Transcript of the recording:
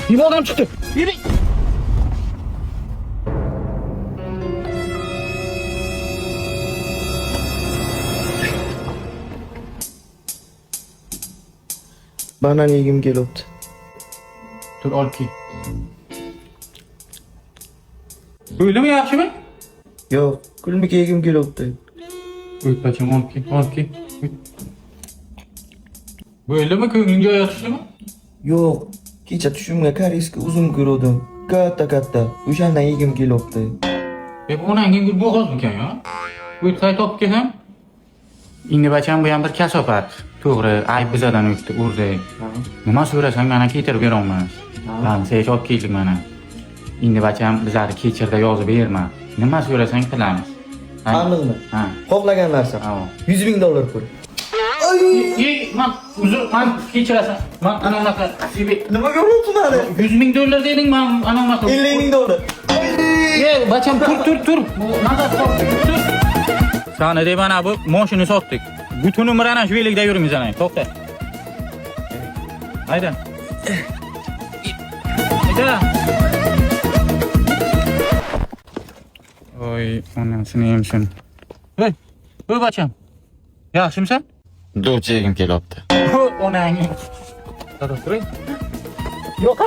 Bir adam çıktı. Yürü. Banan yegim kelibdi. Dur ol ki. Öyle mi yaxshi mi? Yo'q, kulmik yegim kelibdi. Uyut bacham ol ki. Böyle mi ko'ngling joyi yaxshi mi? Yo'q, kecha tushimga koreyskiy uzum ko'rdim. Katta. O'shandan yegim kelibdi. Bu onangin gul bo'g'ozmikan ya? Uyut qayta topib kelsam. Endi bacham bu ham bir kasofat. To'g'ri, ayb bizadan o'tdi, urdi. Nima so'rasang mana keltirib berolmas. Lan sen olib keldik mana. Endi bacham bizlarni kechirda yozib berma. Nima so'rasang qilamiz. Aniqmi? Ha. Xohlagan narsam. Ha. $100,000 pul. Man kechirasan. Man ana unaqa Nimaga uryapsan mani? $100,000 deding, man ana unaqa. $50,000. Bacham tur. Nazar top. Tur. Sana deb ana bu mashina sotdik. Bütün umr ana shu yo'lda yurimiz ana. To'xta. Hayda. Oy, onasini yemsin. Hey, bacham. Yaxshimisan? Do'ch yegim kelyapti. Onangni. Yo'q.